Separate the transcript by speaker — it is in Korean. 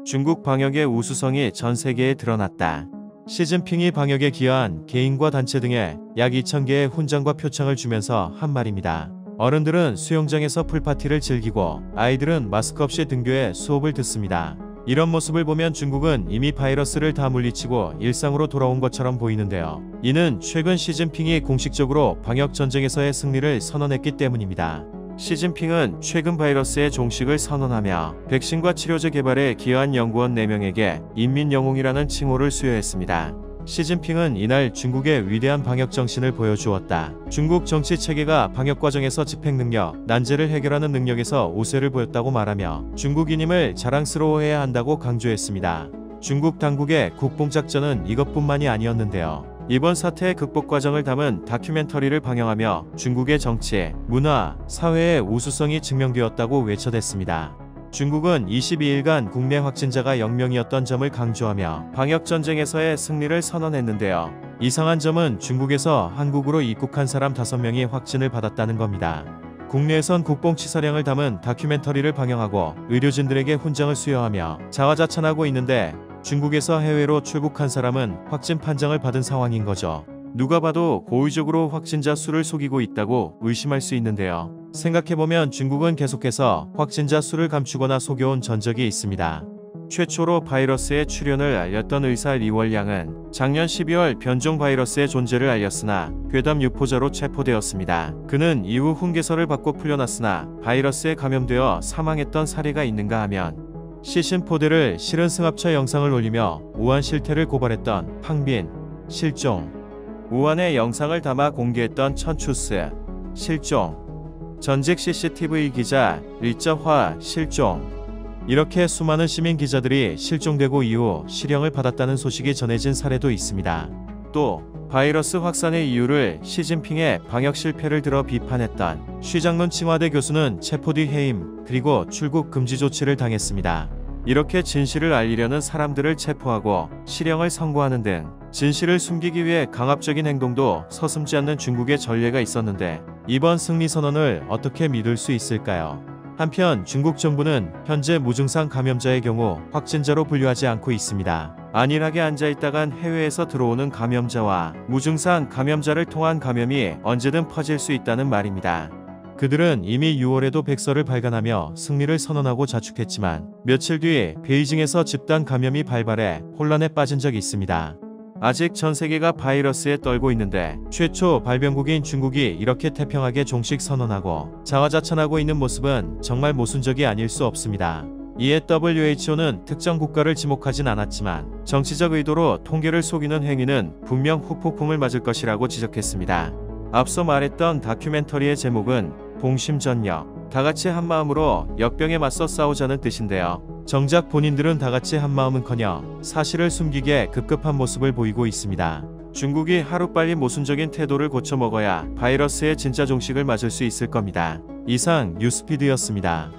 Speaker 1: 중국 방역의 우수성이 전 세계에 드러났다. 시진핑이 방역에 기여한 개인과 단체 등에 약 2,000개의 훈장과 표창을 주면서 한 말입니다. 어른들은 수영장에서 풀파티를 즐기고 아이들은 마스크 없이 등교해 수업을 듣습니다. 이런 모습을 보면 중국은 이미 바이러스를 다 물리치고 일상으로 돌아온 것처럼 보이는데요. 이는 최근 시진핑이 공식적으로 방역 전쟁에서의 승리를 선언했기 때문입니다. 시진핑은 최근 바이러스의 종식을 선언하며 백신과 치료제 개발에 기여한 연구원 4명에게 인민영웅이라는 칭호를 수여했습니다. 시진핑은 이날 중국의 위대한 방역 정신을 보여주었다. 중국 정치 체계가 방역 과정에서 집행 능력, 난제를 해결하는 능력에서 우세를 보였다고 말하며 중국인임을 자랑스러워해야 한다고 강조했습니다. 중국 당국의 국뽕작전은 이것뿐만이 아니었는데요. 이번 사태의 극복 과정을 담은 다큐멘터리를 방영하며 중국의 정치, 문화, 사회의 우수성이 증명되었다고 외쳐댔습니다. 중국은 22일간 국내 확진자가 0명이었던 점을 강조하며 방역전쟁에서의 승리를 선언했는데요. 이상한 점은 중국에서 한국으로 입국한 사람 5명이 확진을 받았다는 겁니다. 국내에선 국뽕치사량을 담은 다큐멘터리를 방영하고 의료진들에게 훈장을 수여하며 자화자찬하고 있는데 중국에서 해외로 출국한 사람은 확진 판정을 받은 상황인 거죠. 누가 봐도 고의적으로 확진자 수를 속이고 있다고 의심할 수 있는데요. 생각해보면 중국은 계속해서 확진자 수를 감추거나 속여온 전적이 있습니다. 최초로 바이러스의 출현을 알렸던 의사 리월량은 작년 12월 변종 바이러스의 존재를 알렸으나 괴담 유포자로 체포되었습니다. 그는 이후 훈계서를 받고 풀려났으나 바이러스에 감염되어 사망했던 사례가 있는가 하면 시신포대를 실은 승합차 영상을 올리며 우한 실태를 고발했던 팡빈 실종, 우한의 영상을 담아 공개했던 천추스 실종, 전직 CCTV 기자 리쩌화 실종. 이렇게 수많은 시민 기자들이 실종되고 이후 실형을 받았다는 소식이 전해진 사례도 있습니다. 또 바이러스 확산의 이유를 시진핑의 방역 실패를 들어 비판했던 쉬장룬 칭화대 교수는 체포 뒤 해임 그리고 출국 금지 조치를 당했습니다. 이렇게 진실을 알리려는 사람들을 체포하고 실형을 선고하는 등 진실을 숨기기 위해 강압적인 행동도 서슴지 않는 중국의 전례가 있었는데 이번 승리 선언을 어떻게 믿을 수 있을까요? 한편 중국 정부는 현재 무증상 감염자의 경우 확진자로 분류하지 않고 있습니다. 안일하게 앉아있다간 해외에서 들어오는 감염자와 무증상 감염자를 통한 감염이 언제든 퍼질 수 있다는 말입니다. 그들은 이미 6월에도 백서를 발간하며 승리를 선언하고 자축했지만 며칠 뒤 베이징에서 집단 감염이 발발해 혼란에 빠진 적이 있습니다. 아직 전 세계가 바이러스에 떨고 있는데 최초 발병국인 중국이 이렇게 태평하게 종식 선언하고 자화자찬하고 있는 모습은 정말 모순적이 아닐 수 없습니다. 이에 WHO는 특정 국가를 지목하진 않았지만 정치적 의도로 통계를 속이는 행위는 분명 후폭풍을 맞을 것이라고 지적했습니다. 앞서 말했던 다큐멘터리의 제목은 봉심전력, 다같이 한마음으로 역병에 맞서 싸우자는 뜻인데요. 정작 본인들은 다같이 한마음은커녕 사실을 숨기게 급급한 모습을 보이고 있습니다. 중국이 하루빨리 모순적인 태도를 고쳐 먹어야 바이러스의 진짜 종식을 맞을 수 있을 겁니다. 이상 뉴스피드였습니다.